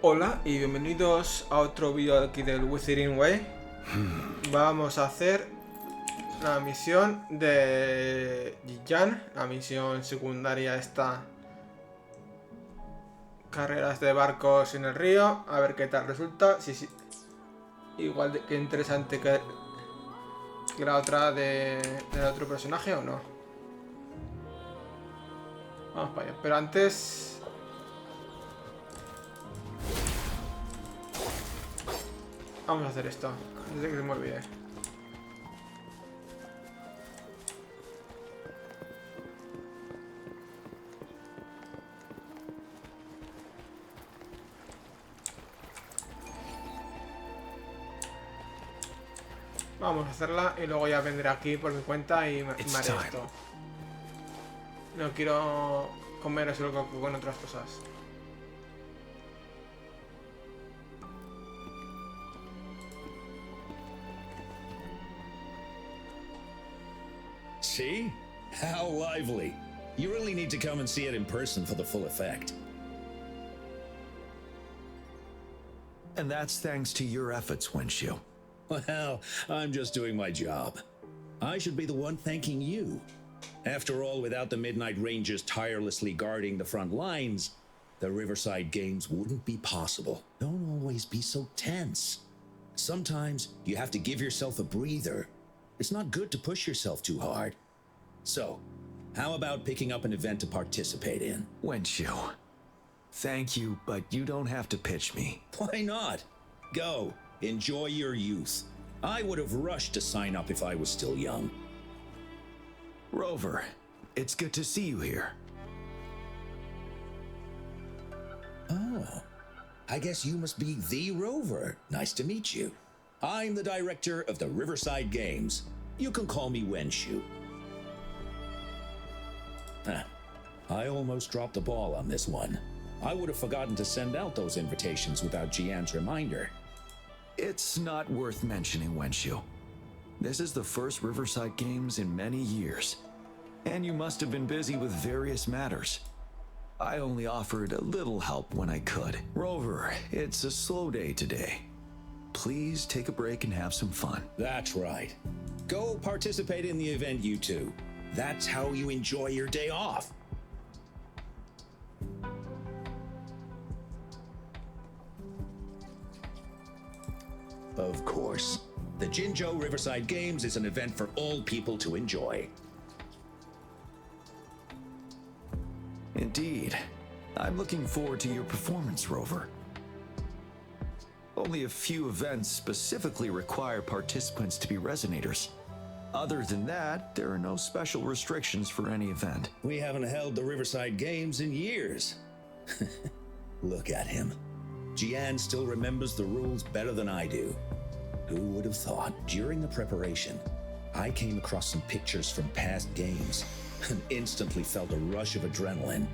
Hola y bienvenidos a otro vídeo aquí del Wizarding Way. Vamos a hacer la misión de Jiyan, la misión secundaria esta. Carreras de barcos en el río, a ver qué tal resulta. Sí, igual de que interesante que la otra del otro personaje o no. Vamos para allá, pero antes... Vamos a hacer esto, antes de que se me olvide. Vamos a hacerla y luego ya vendré aquí por mi cuenta y me haré esto. No quiero comer eso con otras cosas. See? How lively. You really need to come and see it in person for the full effect. And that's thanks to your efforts, Wenshu. Well, I'm just doing my job. I should be the one thanking you. After all, without the Midnight Rangers tirelessly guarding the front lines, the Riverside Games wouldn't be possible. Don't always be so tense. Sometimes you have to give yourself a breather. It's not good to push yourself too hard. So, how about picking up an event to participate in? Wenshu, thank you, but you don't have to pitch me. Why not? Go, enjoy your youth. I would have rushed to sign up if I was still young. Rover, it's good to see you here. Oh, I guess you must be the Rover. Nice to meet you. I'm the director of the Riverside Games. You can call me Wenshu. I almost dropped the ball on this one. I would have forgotten to send out those invitations without Jiyan's reminder. It's not worth mentioning, Wenshu. This is the first Riverside Games in many years, and you must have been busy with various matters. I only offered a little help when I could. Rover, it's a slow day today. Please take a break and have some fun. That's right. Go participate in the event, you two. That's how you enjoy your day off. Of course. The Jinjo Riverside Games is an event for all people to enjoy. Indeed. I'm looking forward to your performance, Rover. Only a few events specifically require participants to be resonators. Other than that, there are no special restrictions for any event. We haven't held the Riverside Games in years. Look at him. Jiyan still remembers the rules better than I do. Who would have thought? During the preparation, I came across some pictures from past games and instantly felt a rush of adrenaline.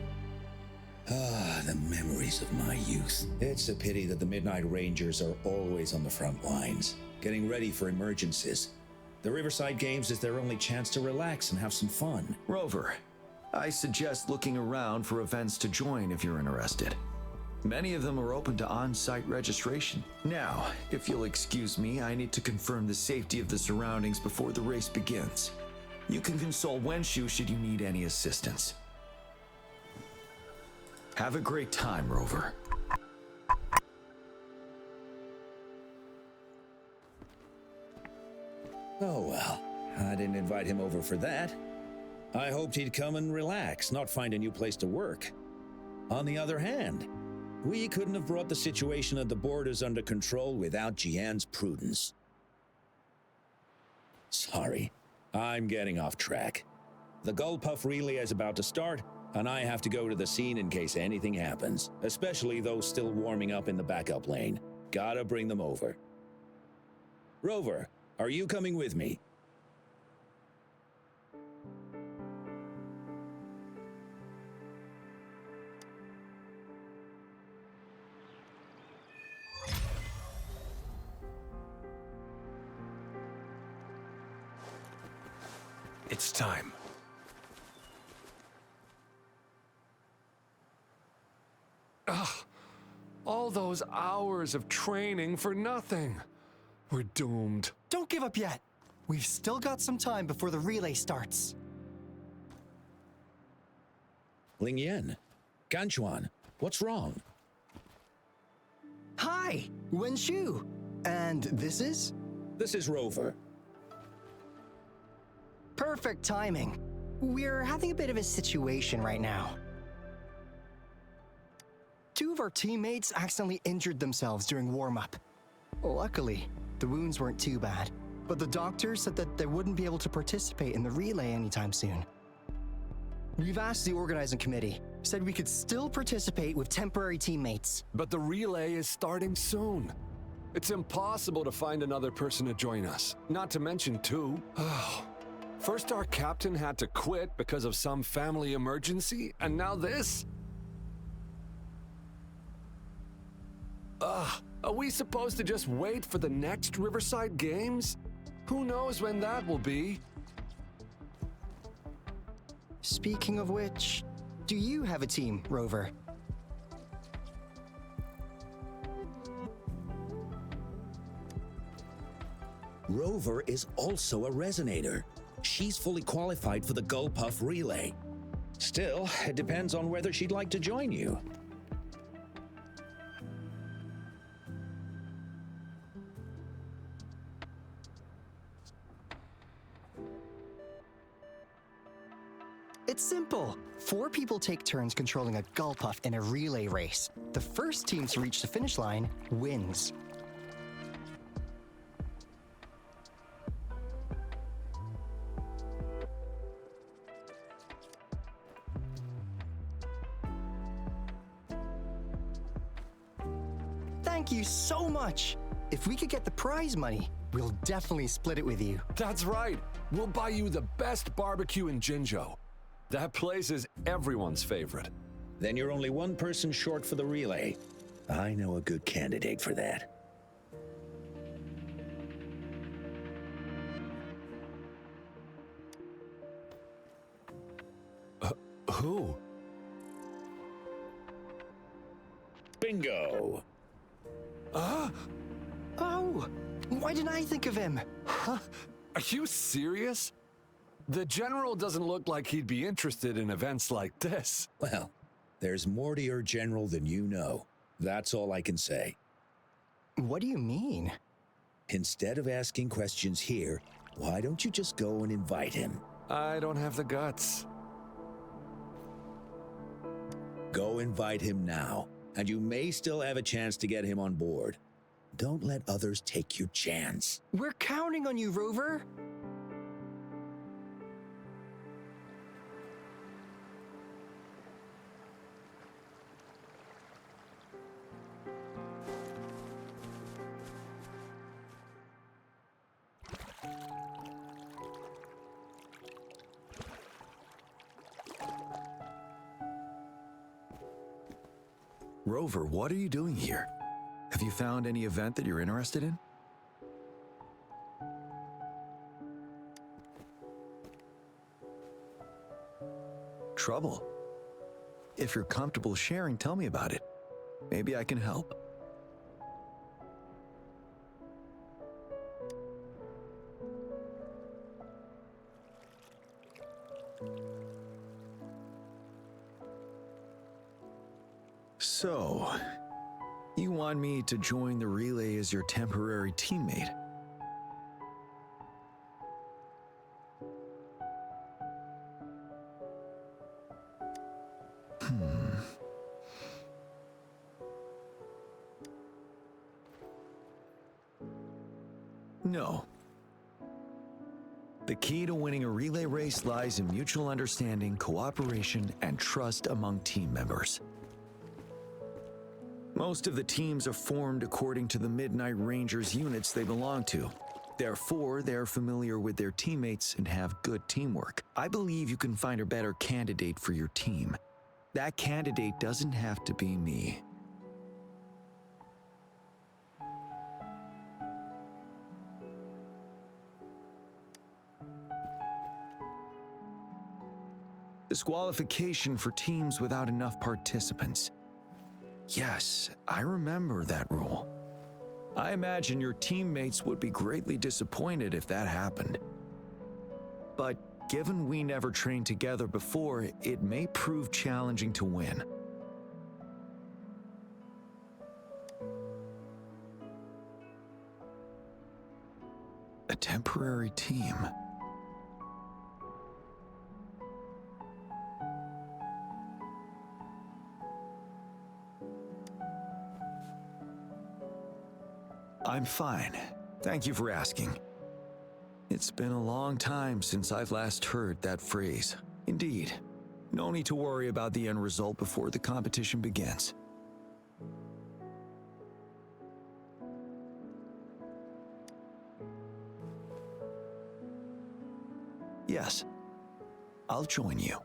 Ah, the memories of my youth. It's a pity that the Midnight Rangers are always on the front lines, getting ready for emergencies. The Riverside Games is their only chance to relax and have some fun. Rover, I suggest looking around for events to join if you're interested. Many of them are open to on-site registration. Now, if you'll excuse me, I need to confirm the safety of the surroundings before the race begins. You can consult Wenshu should you need any assistance. Have a great time, Rover. Oh well, I didn't invite him over for that. I hoped he'd come and relax, not find a new place to work. On the other hand, we couldn't have brought the situation at the borders under control without Jiyan's prudence. Sorry, I'm getting off track. The Gullpuff relay is about to start, and I have to go to the scene in case anything happens, especially those still warming up in the backup lane. Gotta bring them over. Rover, are you coming with me? It's time. All those hours of training for nothing. We're doomed. Don't give up yet. We've still got some time before the relay starts. Ling Yan, Ganchuan, what's wrong? Hi, Wen Shu. And this is? This is Rover. Perfect timing. We're having a bit of a situation right now. Two of our teammates accidentally injured themselves during warm-up. Luckily, the wounds weren't too bad, but the doctor said that they wouldn't be able to participate in the relay anytime soon. We've asked the organizing committee, said we could still participate with temporary teammates. But the relay is starting soon. It's impossible to find another person to join us, not to mention two. First our captain had to quit because of some family emergency, and now this? Are we supposed to just wait for the next Riverside Games? Who knows when that will be? Speaking of which, do you have a team, Rover? Rover is also a resonator. She's fully qualified for the Gulpuff Relay. Still, it depends on whether she'd like to join you. It's simple. 4 people take turns controlling a Gulpuff in a relay race. The first team to reach the finish line wins. Thank you so much. If we could get the prize money, we'll definitely split it with you. That's right. We'll buy you the best barbecue in Jinzhou. That place is everyone's favorite. Then you're only one person short for the relay. I know a good candidate for that. Who? Bingo! Oh, why didn't I think of him? Are you serious? The general doesn't look like he'd be interested in events like this. Well, there's more to your general than you know. That's all I can say. What do you mean? Instead of asking questions here, why don't you just go and invite him? I don't have the guts. Go invite him now, and you may still have a chance to get him on board. Don't let others take your chance. We're counting on you, Rover. Rover, what are you doing here? Have you found any event that you're interested in? Trouble? If you're comfortable sharing, tell me about it. Maybe I can help. So, you want me to join the relay as your temporary teammate? No. The key to winning a relay race lies in mutual understanding, cooperation, and trust among team members. Most of the teams are formed according to the Midnight Rangers units they belong to. Therefore, they're familiar with their teammates and have good teamwork. I believe you can find a better candidate for your team. That candidate doesn't have to be me. Disqualification for teams without enough participants. Yes, I remember that rule. I imagine your teammates would be greatly disappointed if that happened. But given we never trained together before, it may prove challenging to win. A temporary team. I'm fine. Thank you for asking. It's been a long time since I've last heard that phrase. Indeed. No need to worry about the end result before the competition begins. Yes, I'll join you.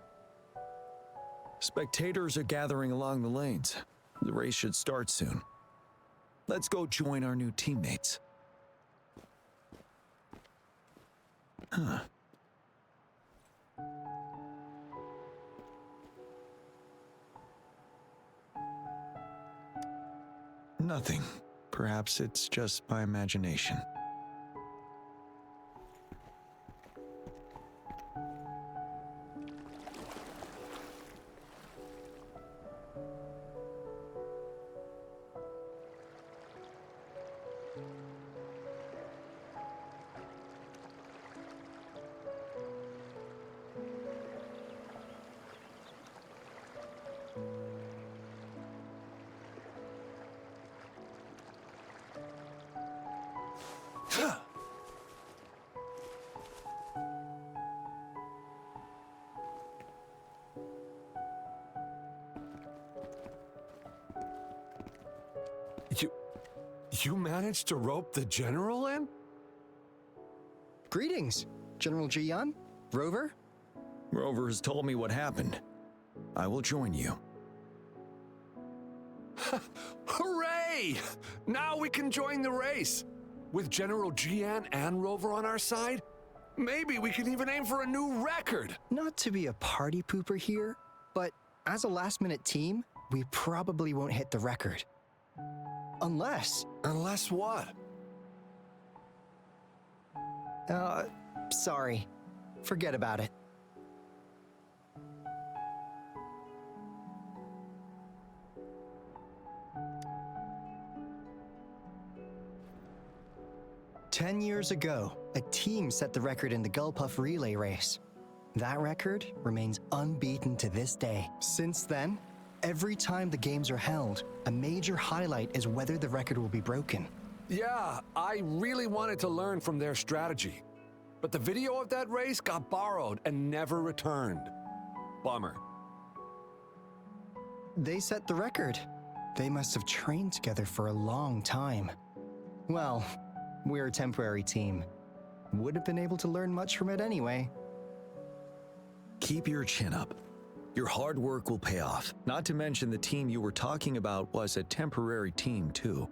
Spectators are gathering along the lanes. The race should start soon. Let's go join our new teammates. Huh. Nothing. Perhaps it's just my imagination. You managed to rope the general in? Greetings, General Jiyan, Rover. Rover has told me what happened. I will join you. Hooray! Now we can join the race. With General Jiyan and Rover on our side, maybe we can even aim for a new record. Not to be a party pooper here, but as a last-minute team, we probably won't hit the record. Unless what? Sorry. Forget about it. "10 years ago, a team set the record in the Gulpuff relay race. That record remains unbeaten to this day. Since then, every time the games are held, a major highlight is whether the record will be broken. Yeah, I really wanted to learn from their strategy. But the video of that race got borrowed and never returned. Bummer. They set the record. They must have trained together for a long time. Well, we're a temporary team. Would have been able to learn much from it anyway. Keep your chin up. Your hard work will pay off. Not to mention the team you were talking about was a temporary team too.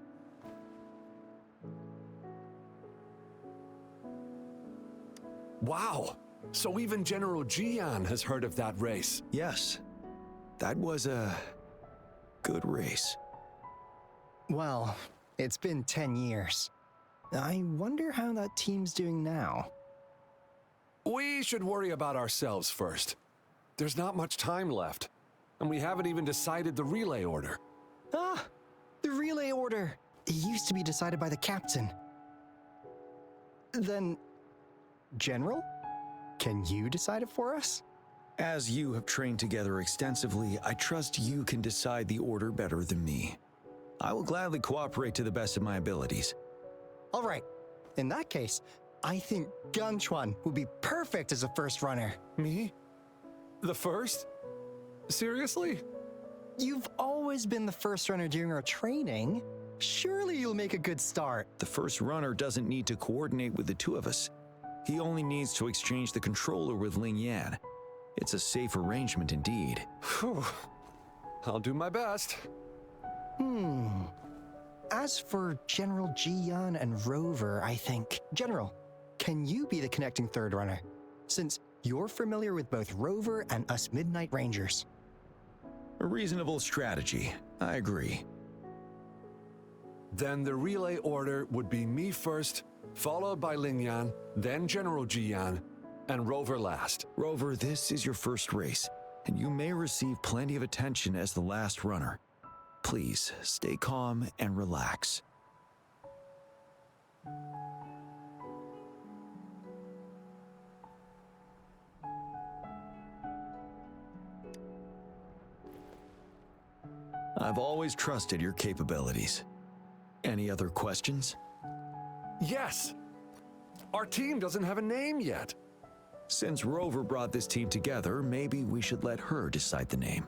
Wow, so even General Jiyan has heard of that race. Yes, that was a good race. Well, it's been 10 years. I wonder how that team's doing now. We should worry about ourselves first. There's not much time left, and we haven't even decided the relay order. Ah, the relay order. It used to be decided by the captain. Then, General, can you decide it for us? As you have trained together extensively, I trust you can decide the order better than me. I will gladly cooperate to the best of my abilities. All right. In that case, I think Gunchuan would be perfect as a first runner. Me? The first? Seriously? You've always been the first runner during our training. Surely you'll make a good start. The first runner doesn't need to coordinate with the two of us. He only needs to exchange the controller with Ling Yan. It's a safe arrangement indeed. Whew. I'll do my best. As for General Jiyan and Rover, I think. General, can you be the connecting third runner? Since you're familiar with both Rover and us Midnight Rangers. A reasonable strategy. I agree. Then the relay order would be me first, followed by Lingyan, then General Jiyan, and Rover last. Rover, this is your first race, and you may receive plenty of attention as the last runner. Please, stay calm and relax. I've always trusted your capabilities. Any other questions? Yes! Our team doesn't have a name yet. Since Rover brought this team together, maybe we should let her decide the name.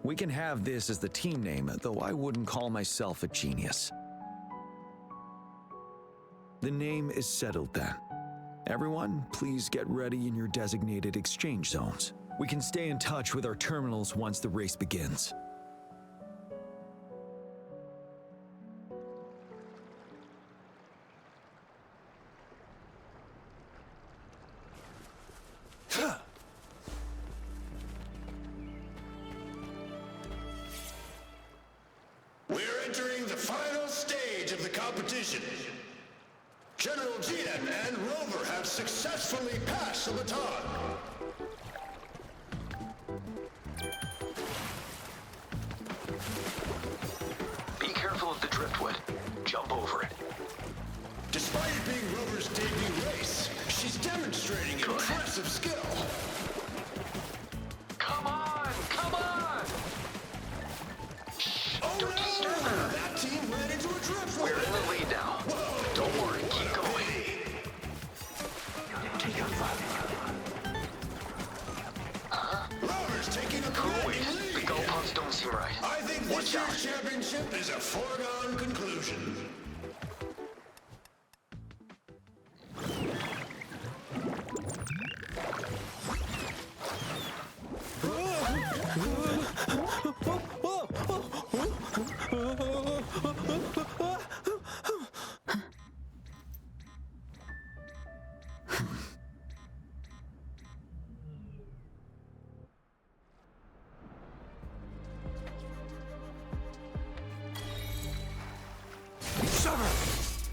We can have this as the team name, though I wouldn't call myself a genius. The name is settled then. Everyone, please get ready in your designated exchange zones. We can stay in touch with our terminals once the race begins. We're entering the final stage of the competition. General Jiyan and Rover have successfully passed the baton. Be careful of the driftwood. Jump over it. Despite it being Rover's debut race, she's demonstrating impressive skill. Come on! Come on! Oh no! That team ran into a driftwood. We're in the lead now. Whoa. Don't worry, keep going. Rover's taking a Wait, commanding the lead. goalposts don't seem right. I think Watch this out. year's championship is a foregone conclusion.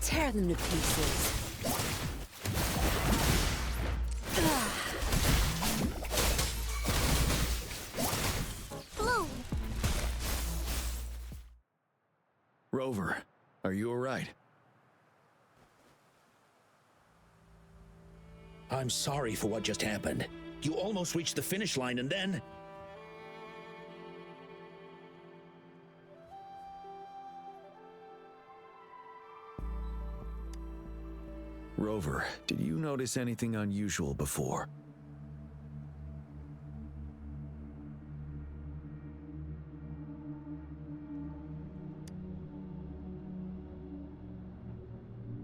Tear them to pieces. Blue. Rover, are you all right? I'm sorry for what just happened. You almost reached the finish line and then... Rover, did you notice anything unusual before?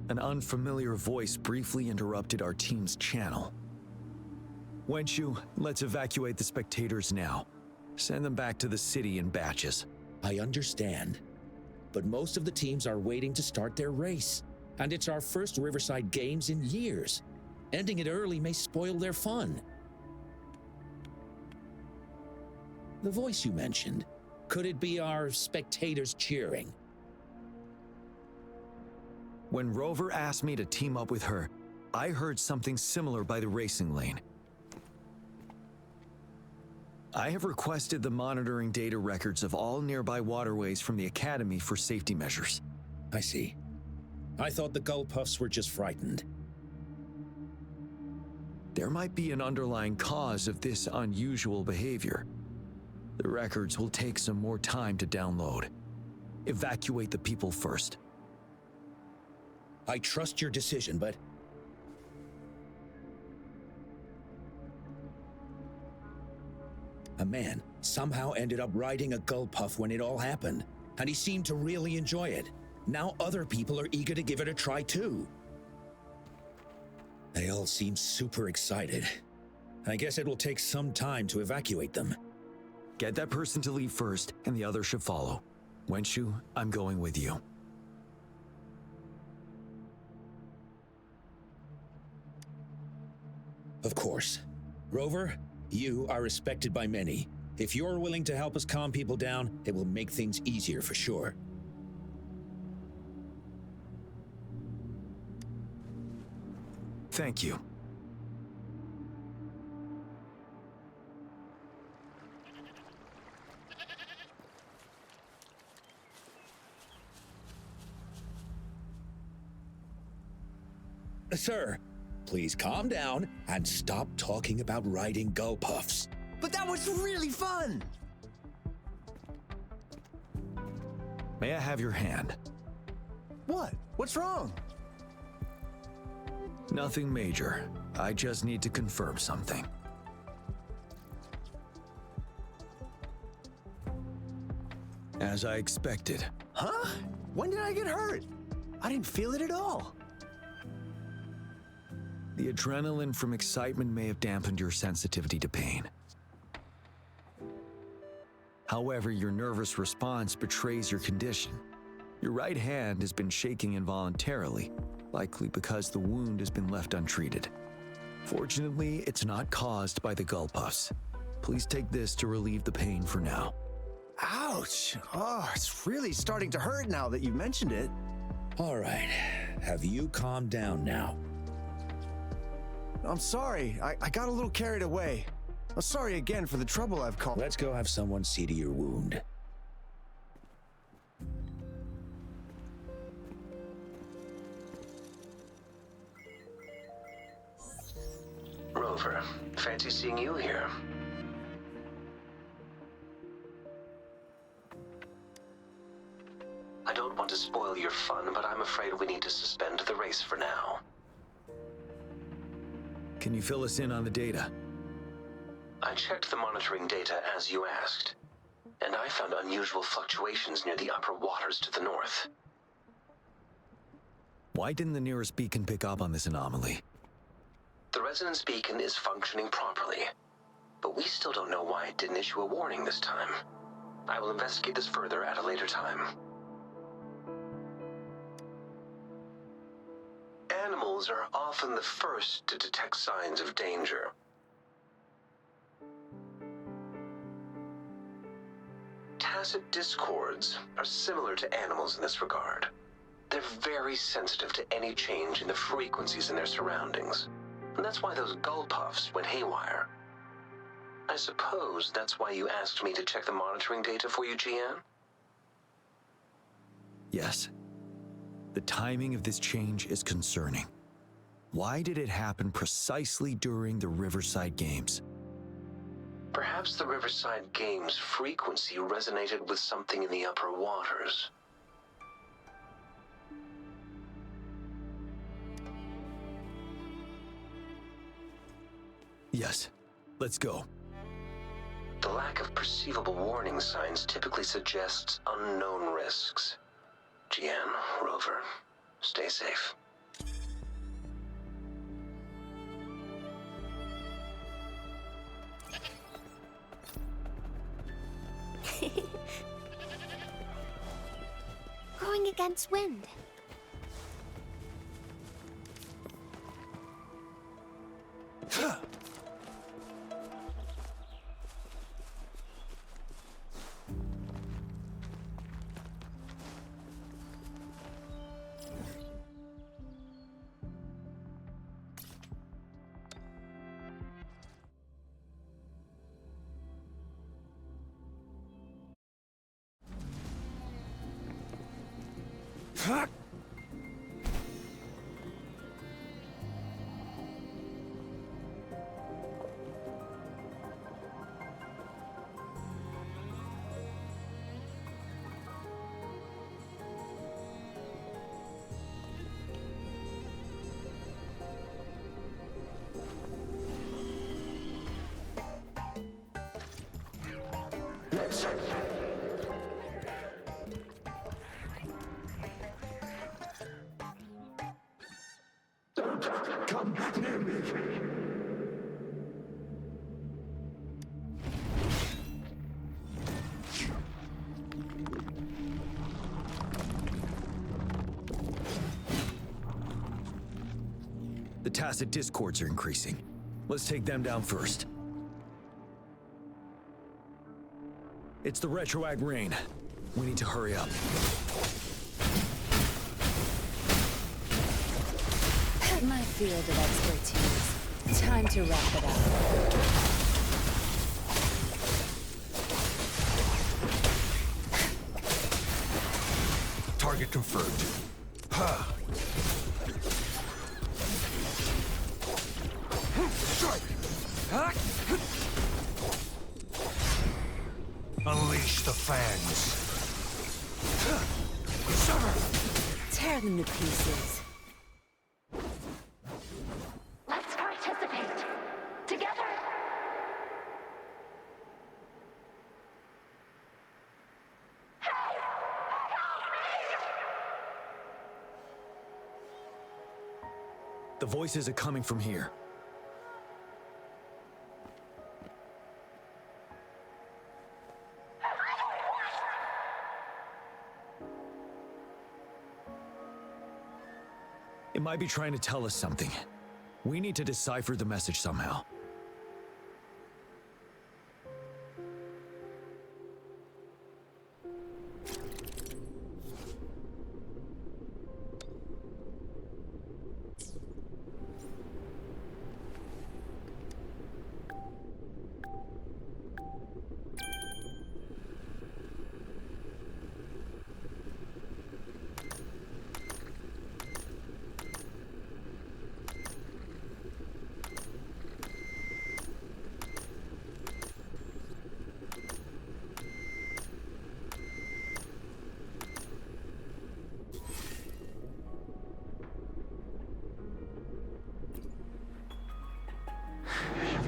An unfamiliar voice briefly interrupted our team's channel. Wenshu, let's evacuate the spectators now. Send them back to the city in batches. I understand. But most of the teams are waiting to start their race. And it's our first Riverside Games in years. Ending it early may spoil their fun. The voice you mentioned, could it be our spectators cheering? When Rover asked me to team up with her, I heard something similar by the racing lane. I have requested the monitoring data records of all nearby waterways from the Academy for safety measures. I see. I thought the Gull Puffs were just frightened. There might be an underlying cause of this unusual behavior. The records will take some more time to download. Evacuate the people first. I trust your decision, but... A man somehow ended up riding a Gull Puff when it all happened, and he seemed to really enjoy it. Now other people are eager to give it a try too. They all seem super excited. I guess it will take some time to evacuate them. Get that person to leave first, and the others should follow. Wenshu, I'm going with you. Of course. Rover, you are respected by many. If you're willing to help us calm people down, it will make things easier for sure. Thank you. Sir, please calm down and stop talking about riding gull puffs. But that was really fun! May I have your hand? What? What's wrong? Nothing major. I just need to confirm something. As I expected. Huh? When did I get hurt? I didn't feel it at all. The adrenaline from excitement may have dampened your sensitivity to pain. However, your nervous response betrays your condition. Your right hand has been shaking involuntarily, likely because the wound has been left untreated. Fortunately, it's not caused by the gull puffs. Please take this to relieve the pain for now. Ouch! Oh, it's really starting to hurt now that you mentioned it. All right, have you calmed down now? I'm sorry, I got a little carried away. I'm sorry again for the trouble I've caused. Let's go have someone see to your wound. Rover, fancy seeing you here. I don't want to spoil your fun, but I'm afraid we need to suspend the race for now. Can you fill us in on the data? I checked the monitoring data as you asked, and I found unusual fluctuations near the upper waters to the north. Why didn't the nearest beacon pick up on this anomaly? The resonance beacon is functioning properly, but we still don't know why it didn't issue a warning this time. I will investigate this further at a later time. Animals are often the first to detect signs of danger. Tacit discords are similar to animals in this regard. They're very sensitive to any change in the frequencies in their surroundings. And that's why those gull puffs went haywire. I suppose that's why you asked me to check the monitoring data for you, Jiyan? Yes. The timing of this change is concerning. Why did it happen precisely during the Riverside Games? Perhaps the Riverside Games' frequency resonated with something in the upper waters. Yes. Let's go. The lack of perceivable warning signs typically suggests unknown risks. Jiyan, Rover, stay safe. Going against wind. Come near me. The tacit discords are increasing. Let's take them down first. It's the retroact rain. We need to hurry up. My field of expertise. Time to wrap it up. Target confirmed. Ha! Unleash the fangs. Tear them to pieces. Let's participate. Together. The voices are coming from here. It might be trying to tell us something. We need to decipher the message somehow.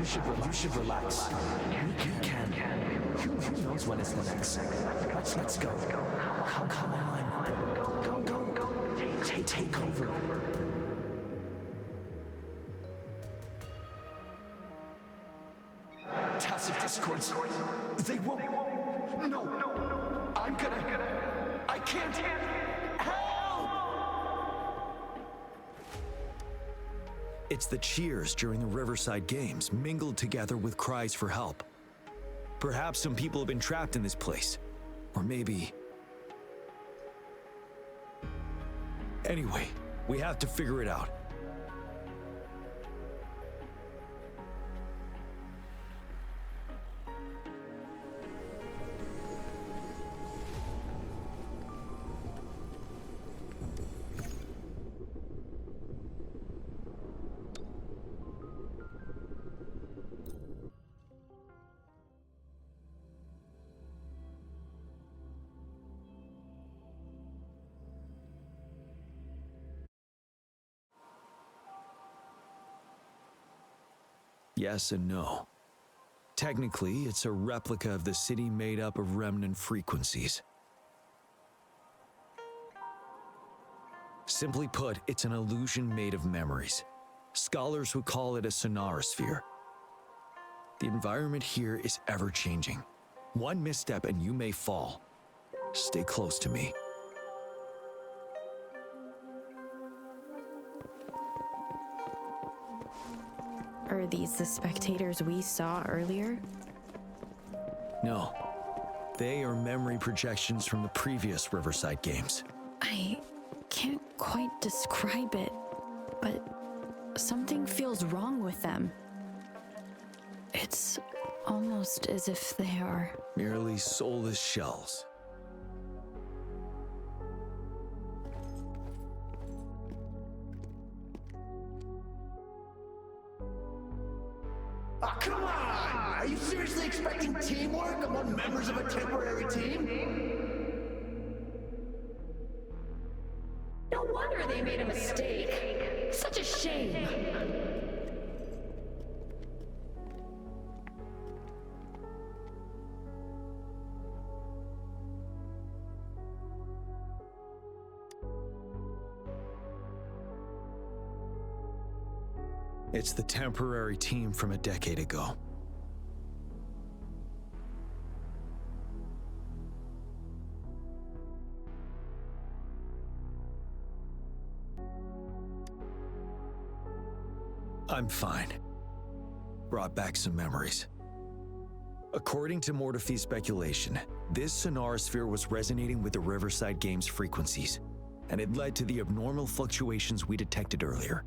You should relax. You can. Who knows when it's the next? Let's go. Come on. Go. Take over. Tacit discords. They won't. No. I can't. Help! It's the cheers during the Riverside Games mingled together with cries for help. Perhaps some people have been trapped in this place. Or maybe... Anyway, we have to figure it out. Yes and no. Technically, it's a replica of the city made up of remnant frequencies. Simply put, it's an illusion made of memories. Scholars would call it a sonorosphere. The environment here is ever-changing. One misstep and you may fall. Stay close to me. Are these the spectators we saw earlier? No. They are memory projections from the previous Riverside Games. I can't quite describe it, but something feels wrong with them. It's almost as if they are Merely soulless shells. Ah, come on! Are you seriously expecting teamwork among members of a temporary team? No wonder they made a mistake. Such a shame. It's the temporary team from a decade ago. I'm fine. brought back some memories. According to Mortefi's speculation, this sonorosphere was resonating with the Riverside Games frequencies, and it led to the abnormal fluctuations we detected earlier.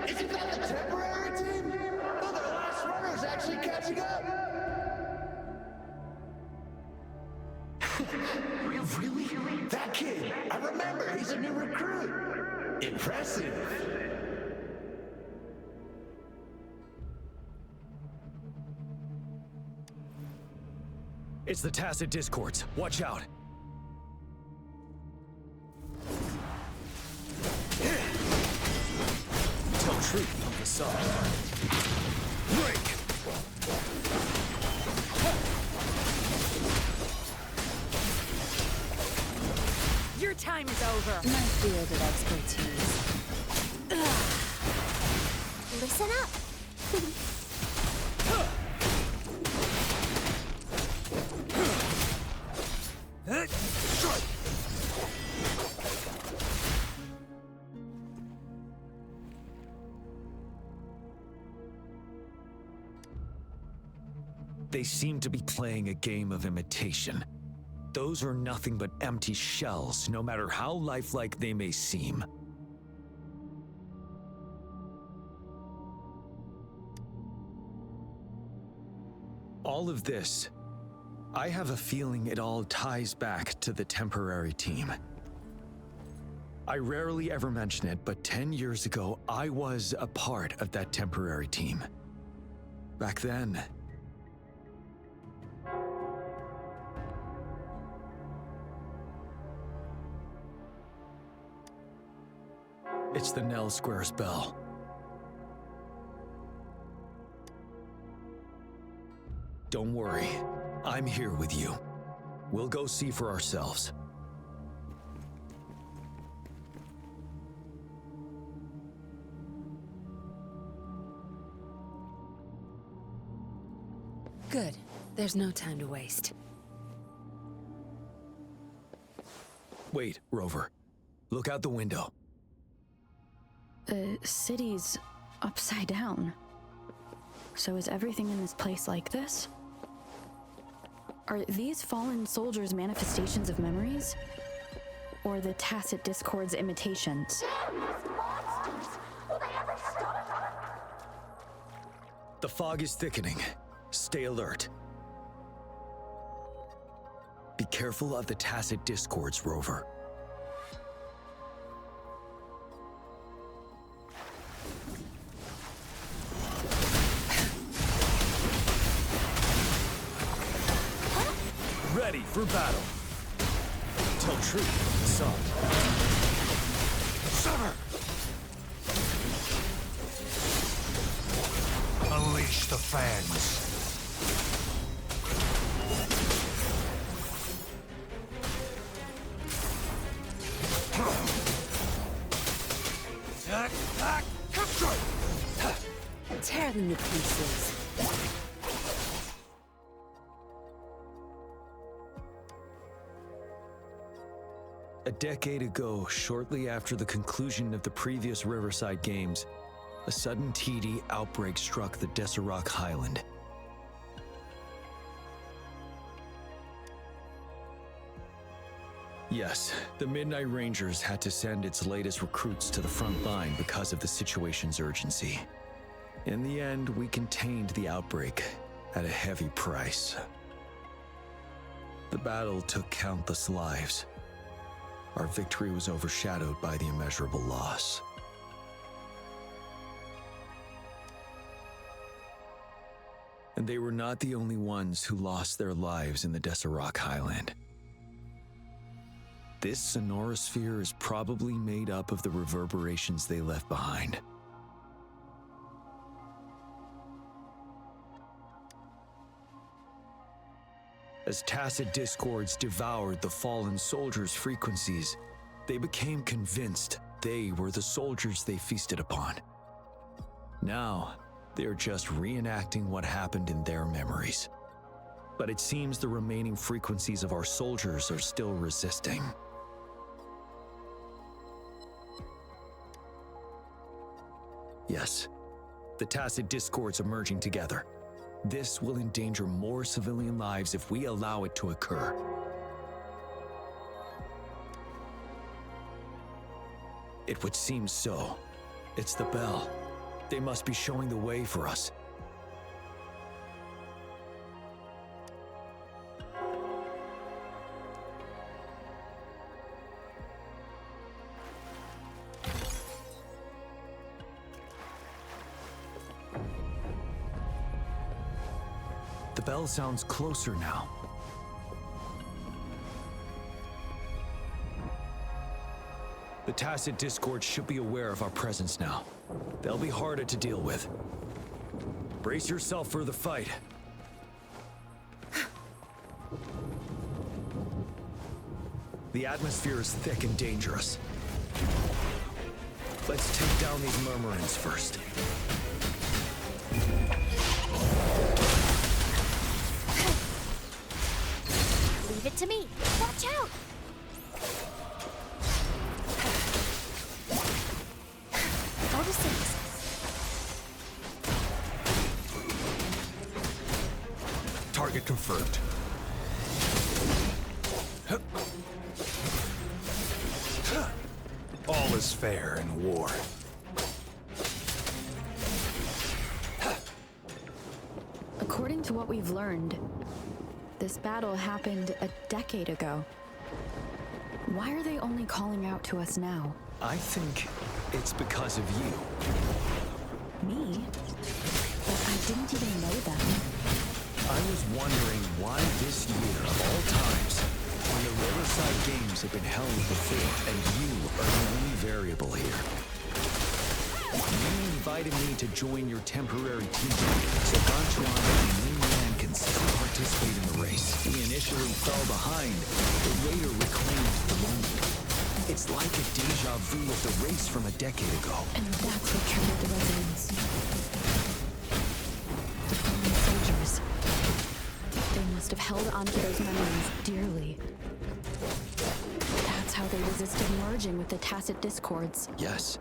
Isn't that the temporary team? Oh, their last runner's actually catching up! Really? That kid! I remember, he's a new recruit! Impressive! It's the Tacit Discords. Watch out. Tell truth on the side. Break! Your time is over. My field of expertise. Listen up. They seem to be playing a game of imitation. Those are nothing but empty shells, no matter how lifelike they may seem. All of this, I have a feeling it all ties back to the temporary team. I rarely ever mention it, but 10 years ago, I was a part of that temporary team. Back then, it's the Nell Squares bell. Don't worry, I'm here with you. We'll go see for ourselves. Good. There's no time to waste. Wait, Rover. Look out the window. The city's upside down. So is everything in this place like this? Are these fallen soldiers manifestations of memories? Or the Tacit Discord's imitations? The fog is thickening. Stay alert. Be careful of the Tacit Discords, Rover. Ready for battle. Tell truth, son. Sever! Unleash the fans. Tear them to pieces. A decade ago, shortly after the conclusion of the previous Riverside Games, a sudden TD outbreak struck the Deserac Highland. Yes, the Midnight Rangers had to send its latest recruits to the front line because of the situation's urgency. In the end, we contained the outbreak at a heavy price. The battle took countless lives. Our victory was overshadowed by the immeasurable loss. And they were not the only ones who lost their lives in the Deserac Highland. This sonorosphere is probably made up of the reverberations they left behind. As Tacit Discords devoured the fallen soldiers' frequencies, they became convinced they were the soldiers they feasted upon. Now, they're just reenacting what happened in their memories. But it seems the remaining frequencies of our soldiers are still resisting. Yes. The tacit discords are merging together. This will endanger more civilian lives if we allow it to occur. It would seem so. It's the bell. They must be showing the way for us. The bell sounds closer now. The tacit discord should be aware of our presence now. They'll be harder to deal with. Brace yourself for the fight. The atmosphere is thick and dangerous. Let's take down these murmurings first. Leave it to me. Watch out! Go to 6. Target confirmed. All is fair in war. According to what we've learned, this battle happened a decade ago. Why are they only calling out to us now? I think it's because of you. Me? But I didn't even know them. I was wondering why this year, of all times, when the Riverside Games have been held before, and you are the only variable here. You invited me to join your temporary team, so Ganchuan and Ning Yan can still participate in the race. We initially fell behind, but later reclaimed the moment. It's like a deja vu of the race from a decade ago. And that's what triggered the resonance. The fallen soldiers. They must have held onto those memories dearly. That's how they resisted merging with the tacit discords. Yes.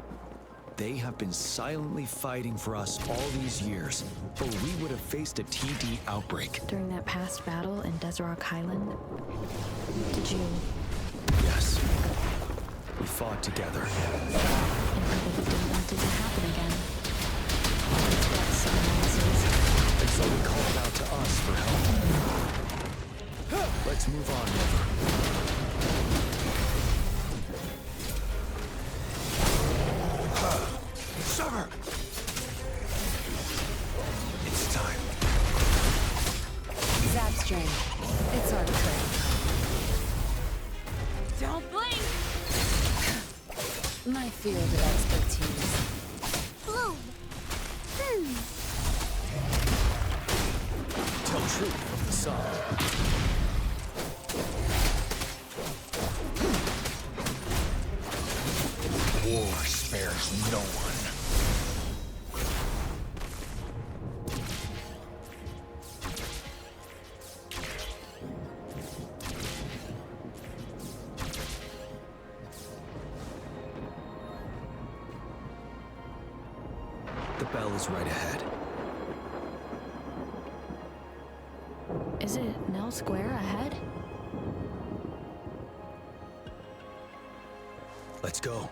They have been silently fighting for us all these years, or we would have faced a TD outbreak. During that past battle in Desert Island, did you... Yes. We fought together. And probably didn't want it to happen again. But someone else's. And so they called out to us for help. Let's move on, River. Summer! It's time. Zap strain. It's our turn. Don't blink! My field of expertise. Bloom! Tell truth from the sun. War spares no one. The bell is right ahead. Is it Nell Square ahead? Let's go.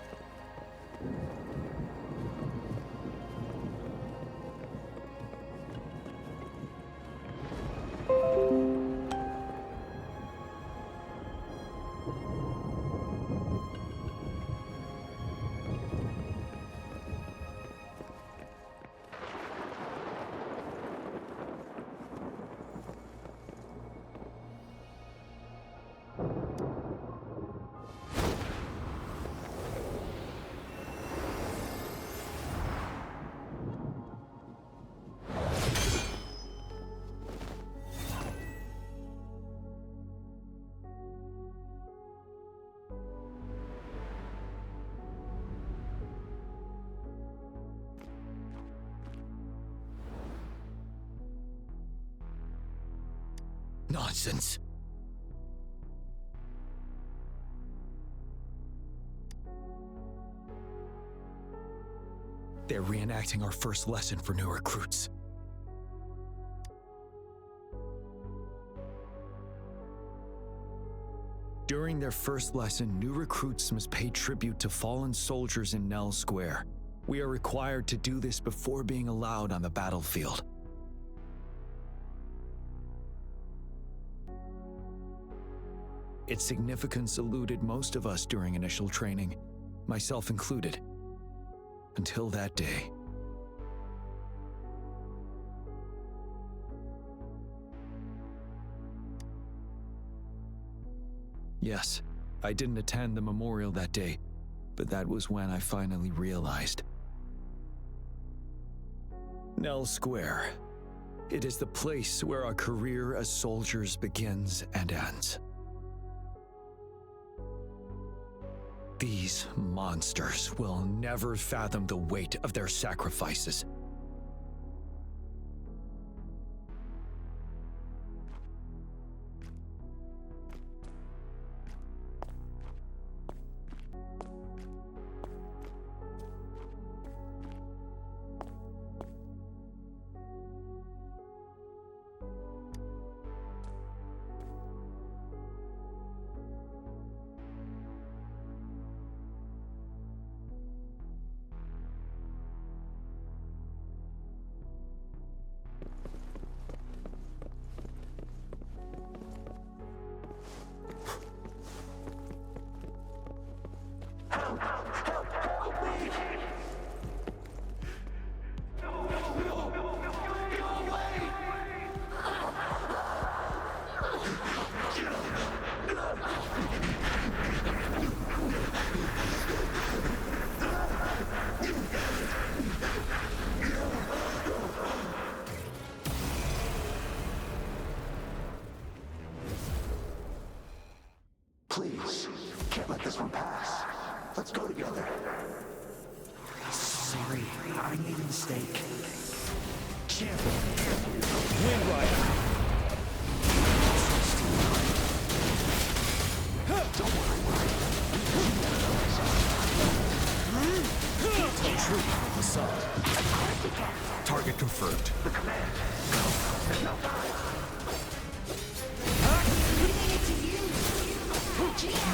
Nonsense. They're reenacting our first lesson for new recruits. During their first lesson, new recruits must pay tribute to fallen soldiers in Nell Square. We are required to do this before being allowed on the battlefield. Its significance eluded most of us during initial training, myself included, until that day. Yes, I didn't attend the memorial that day, but that was when I finally realized. Nell Square. It is the place where our career as soldiers begins and ends. These monsters will never fathom the weight of their sacrifices. Please, can't let this one pass. Let's go together. Sorry, I made a mistake. Champion. Wind Rider! Don't worry. True, assault. Target confirmed. The command. Go. There's no time.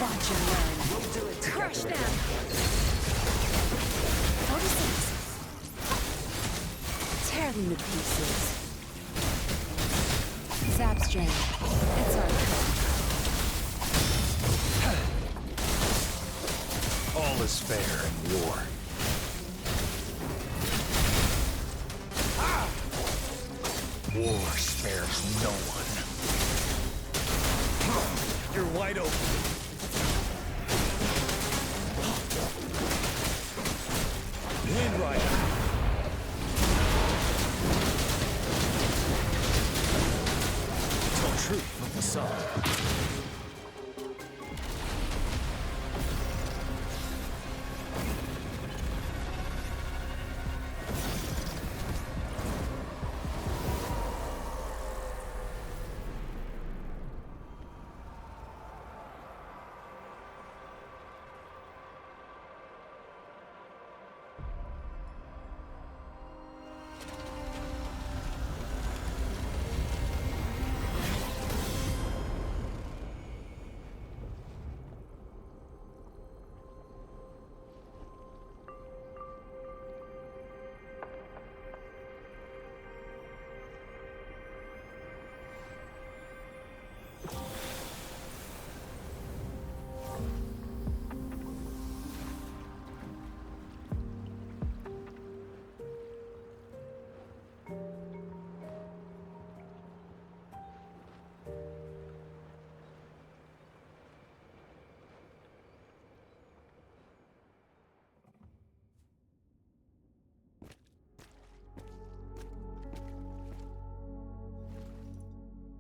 Watch and learn. We'll do it together. Crush them. 46. Tear them to pieces. Zap strain. It's our turn. All is fair in war. War spares no one. You're wide open. Wind Rider. Tell truth from the sun.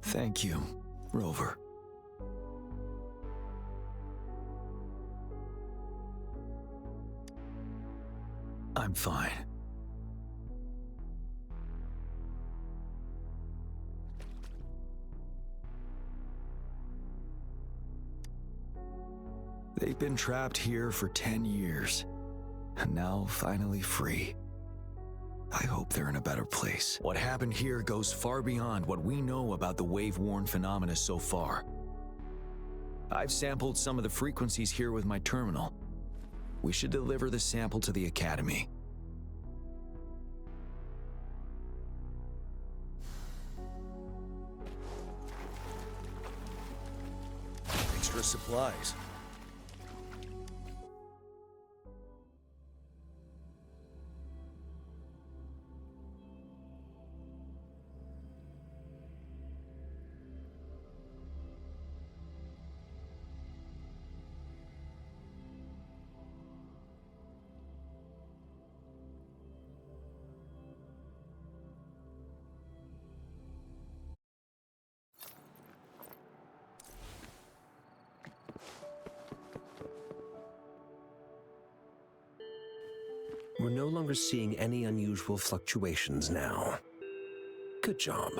Thank you, Rover. I'm fine. They've been trapped here for 10 years, and now finally free. I hope they're in a better place. What happened here goes far beyond what we know about the wave-worn phenomena so far. I've sampled some of the frequencies here with my terminal. We should deliver the sample to the Academy. Extra supplies. We're no longer seeing any unusual fluctuations now. Good job.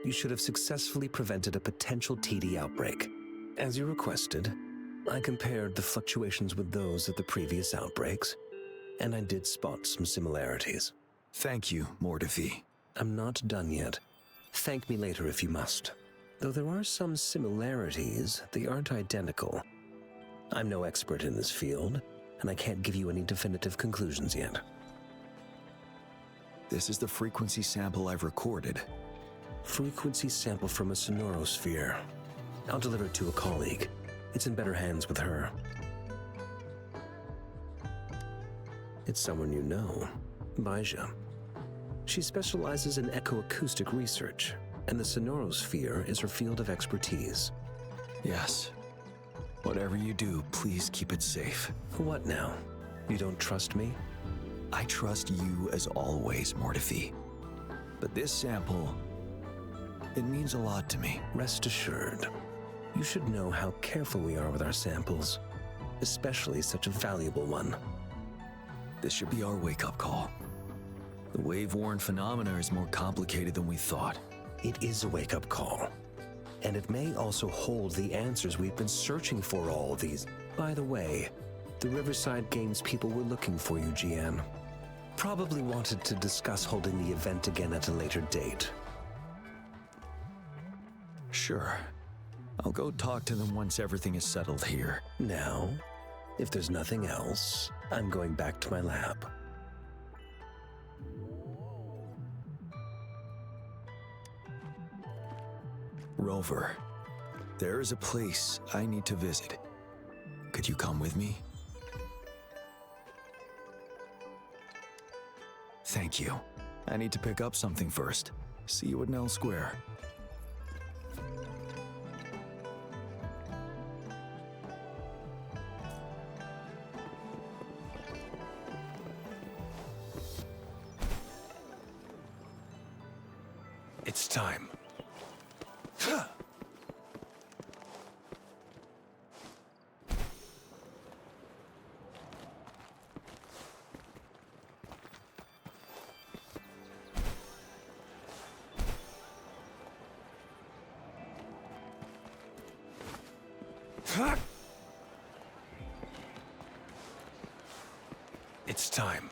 You should have successfully prevented a potential TD outbreak. As you requested, I compared the fluctuations with those of the previous outbreaks, and I did spot some similarities. Thank you, Mordefi. I'm not done yet. Thank me later if you must. Though there are some similarities, they aren't identical. I'm no expert in this field, and I can't give you any definitive conclusions yet. This is the frequency sample I've recorded. Frequency sample from a sonorosphere. I'll deliver it to a colleague. It's in better hands with her. It's someone you know, Baija. She specializes in echoacoustic research, and the sonorosphere is her field of expertise. Yes. Whatever you do, please keep it safe. What now? You don't trust me? I trust you as always, Mordefi. But this sample, it means a lot to me. Rest assured. You should know how careful we are with our samples, especially such a valuable one. This should be our wake-up call. The wave-worn phenomena is more complicated than we thought. It is a wake-up call. And it may also hold the answers we've been searching for all these. By the way, the Riverside Games people were looking for you, Jiyan. Probably wanted to discuss holding the event again at a later date. Sure. I'll go talk to them once everything is settled here. Now, if there's nothing else, I'm going back to my lab. Rover, there is a place I need to visit. Could you come with me? Thank you. I need to pick up something first. See you at Nell Square. It's time. It's time.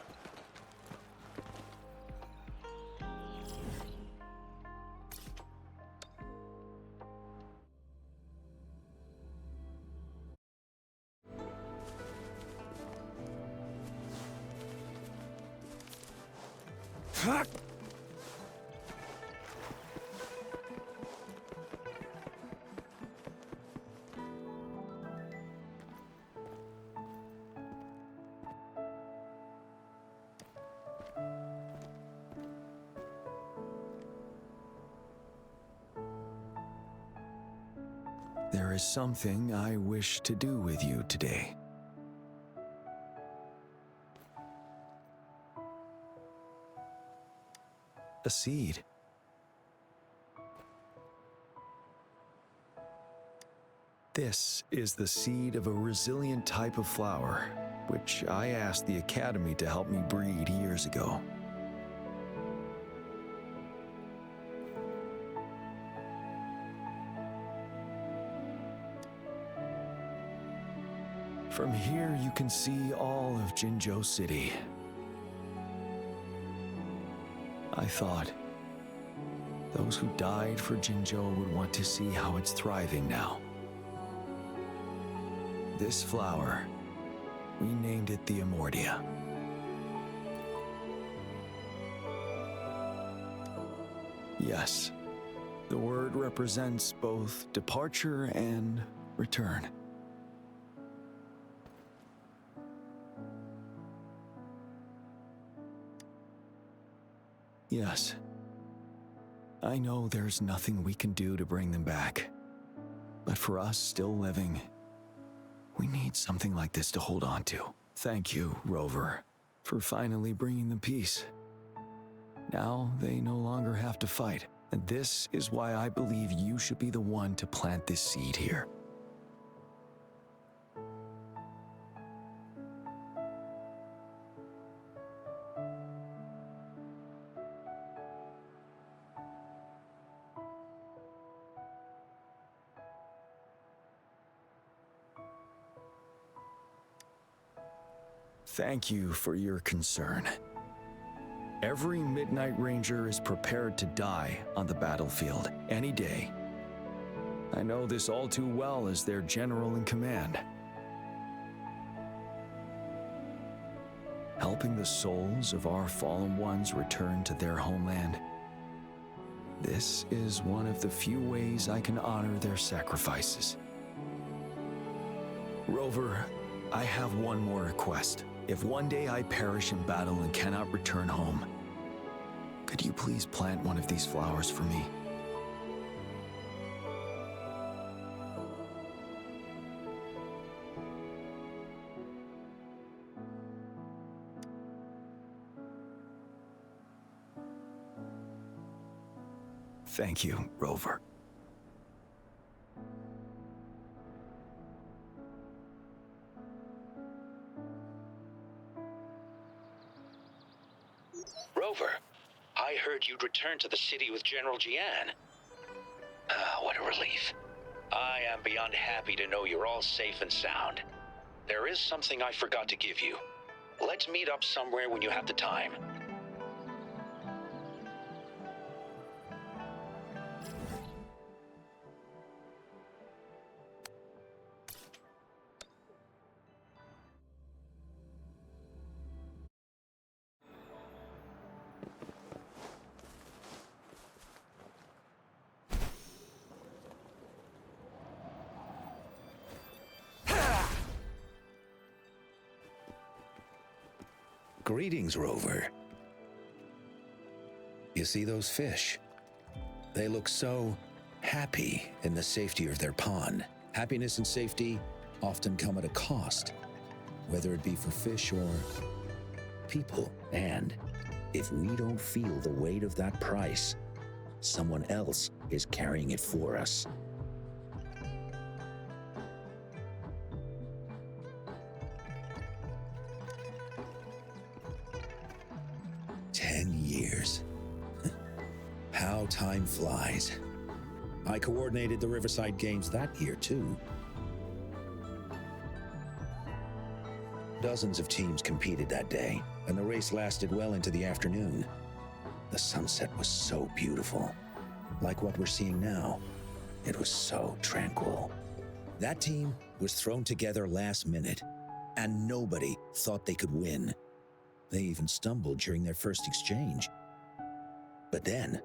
There is something I wish to do with you today. A seed. This is the seed of a resilient type of flower, which I asked the Academy to help me breed years ago. From here, you can see all of Jinzhou City. I thought those who died for Jinzhou would want to see how it's thriving now. This flower, we named it the Amortia. Yes, the word represents both departure and return. Yes, I know there's nothing we can do to bring them back. But for us still living, we need something like this to hold on to. Thank you, Rover, for finally bringing them peace. Now they no longer have to fight, and this is why I believe you should be the one to plant this seed here. Thank you for your concern. Every Midnight Ranger is prepared to die on the battlefield any day. I know this all too well as their general in command. Helping the souls of our fallen ones return to their homeland. This is one of the few ways I can honor their sacrifices. Rover, I have one more request. If one day I perish in battle and cannot return home, could you please plant one of these flowers for me? Thank you, Rover. Rover, I heard you'd returned to the city with General Jiyan. What a relief. I am beyond happy to know you're all safe and sound. There is something I forgot to give you. Let's meet up somewhere when you have the time. Greetings, Rover. You see those fish? They look so happy in the safety of their pond. Happiness and safety often come at a cost, whether it be for fish or people. And if we don't feel the weight of that price, someone else is carrying it for us. How time flies. I coordinated the Riverside Games that year, too. Dozens of teams competed that day, and the race lasted well into the afternoon. The sunset was so beautiful. Like what we're seeing now, it was so tranquil. That team was thrown together last minute, and nobody thought they could win. They even stumbled during their first exchange. But then,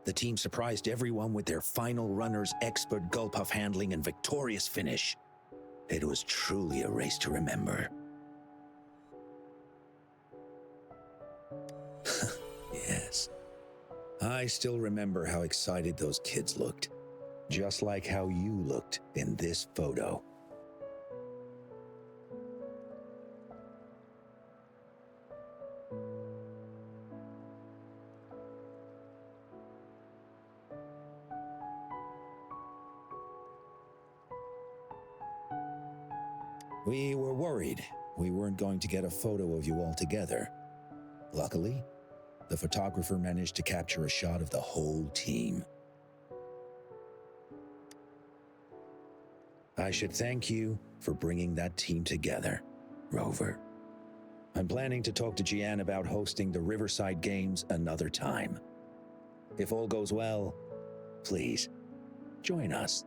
the team surprised everyone with their final runner's expert gulpuff handling and victorious finish. It was truly a race to remember. Yes. I still remember how excited those kids looked. Just like how you looked in this photo. We were worried we weren't going to get a photo of you all together. Luckily, the photographer managed to capture a shot of the whole team. I should thank you for bringing that team together, Rover. I'm planning to talk to Jiyan about hosting the Riverside Games another time. If all goes well, please, join us.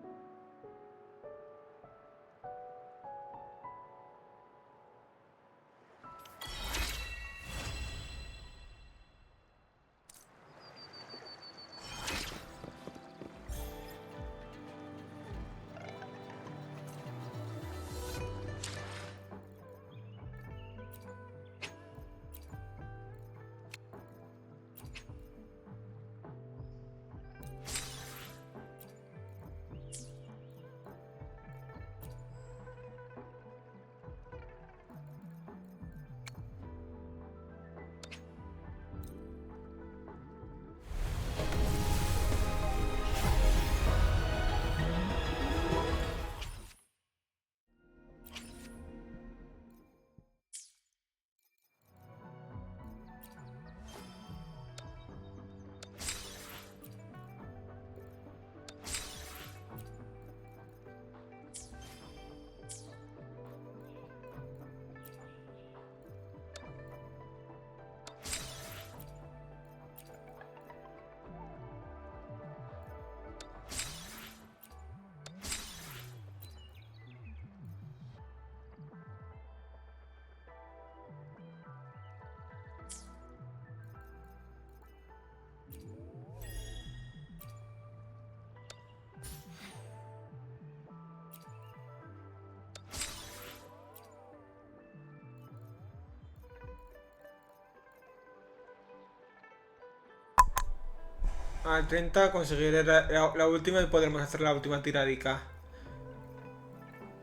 Al 30 conseguiré la última y podremos hacer la última tiradica.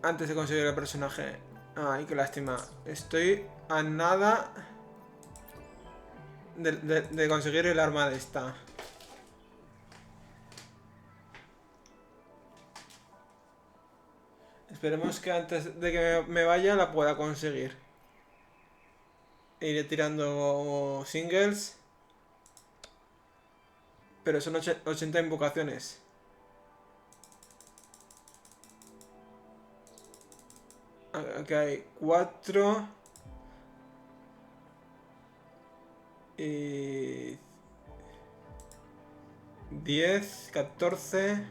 Antes de conseguir el personaje. Ay, qué lástima. Estoy a nada de conseguir el arma de esta. Esperemos que antes de que me vaya la pueda conseguir. Iré tirando singles. Pero son 80 invocaciones. Aquí hay 4. Y 10, 14.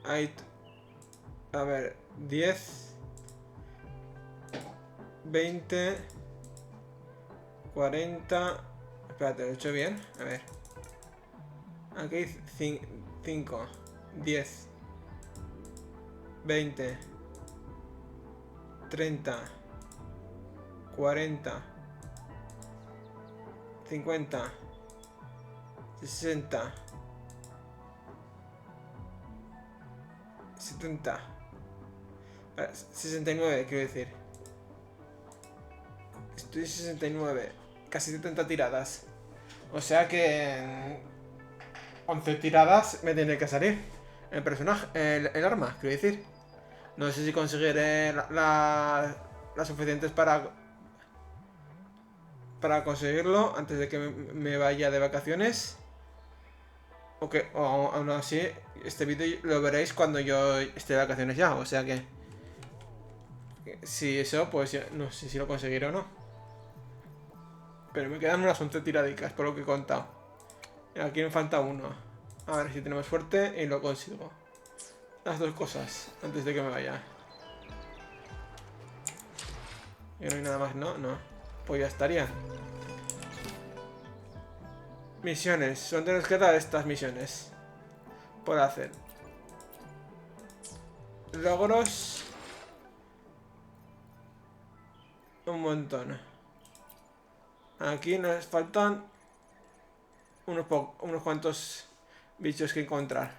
Hay, a ver, 10, 20, 40. Espérate, lo he hecho bien. A ver. Aquí hay 5, 10, 20, 30, 40, 50, 60, 70, 69, quiero decir. Estoy 69, casi 70 tiradas. O sea que en 11 tiradas me tiene que salir el personaje, el arma, quiero decir. No sé si conseguiré las suficientes para conseguirlo antes de que me vaya de vacaciones. O aún así, este vídeo lo veréis cuando yo esté de vacaciones ya. O sea que si eso, pues no sé si lo conseguiré o no. Pero me quedan unas 11 tiradicas por lo que he contado. Aquí me falta uno. A ver si tenemos suerte y lo consigo. Las dos cosas antes de que me vaya. Y no hay nada más, ¿no? No. Pues ya estaría. Misiones. ¿Dónde nos quedan estas misiones por hacer? Logros. Un montón. Aquí nos faltan unos cuantos bichos que encontrar.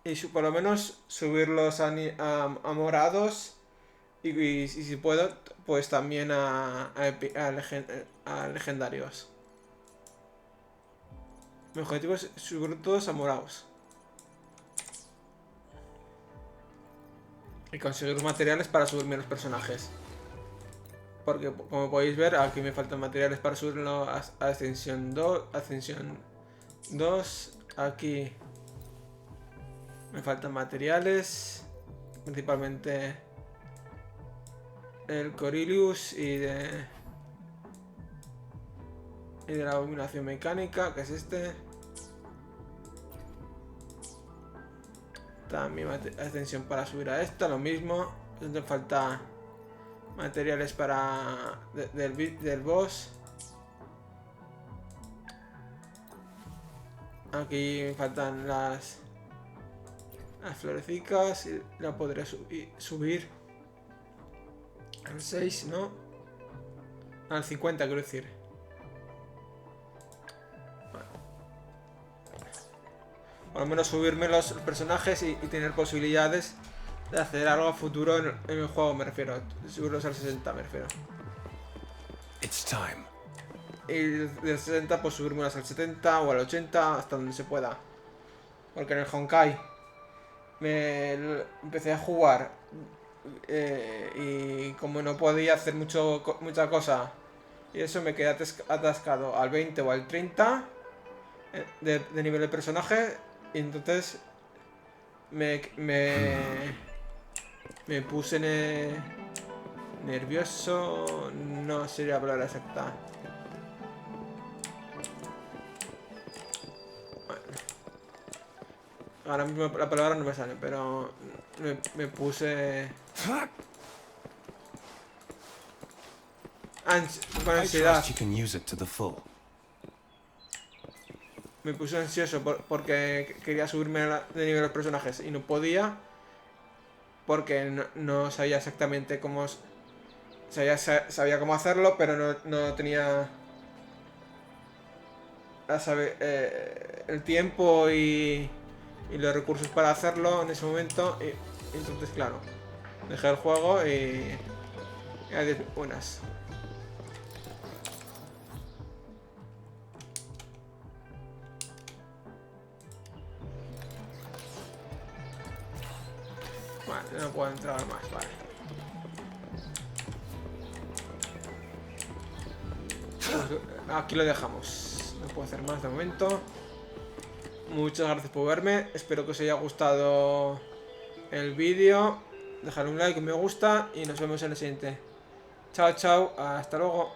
Y por lo menos subirlos a morados. Y si puedo, pues también a legendarios. Mi objetivo es subir todos a morados. Y conseguir materiales para subirme los personajes. Porque como podéis ver, aquí me faltan materiales para subirlo a Ascensión 2. Aquí Me faltan materiales. Principalmente el Corilius y de la abominación mecánica, que es este. También extensión para subir a esta, lo mismo. Me falta materiales para del boss. Aquí me faltan las florecicas y la podré subir al 6, ¿no? Al 50, quiero decir. Bueno. Por lo menos subirme los personajes y tener posibilidades de hacer algo a futuro en el juego, me refiero. Subirlos al 60, me refiero. It's time. Y del 60 pues subirme al 70 o al 80 hasta donde se pueda. Porque en el Honkai empecé a jugar y como no podía hacer mucha cosa y eso, me quedé atascado al 20 o al 30 de nivel de personaje, y entonces me puse nervioso, no sería la palabra exacta. Ahora mismo la palabra no me sale, pero me puse con ansiedad. Me puse ansioso porque quería subirme de nivel los personajes y no podía porque no sabía exactamente cómo. Sabía cómo hacerlo, pero no tenía el tiempo y los recursos para hacerlo en ese momento, y entonces claro, dejé el juego y adiós, buenas. Vale, no puedo entrar más, vale. Pues aquí lo dejamos, no puedo hacer más de momento. Muchas gracias por verme, espero que os haya gustado el vídeo. Dejad un like, un me gusta y nos vemos en el siguiente. Chao, chao, hasta luego.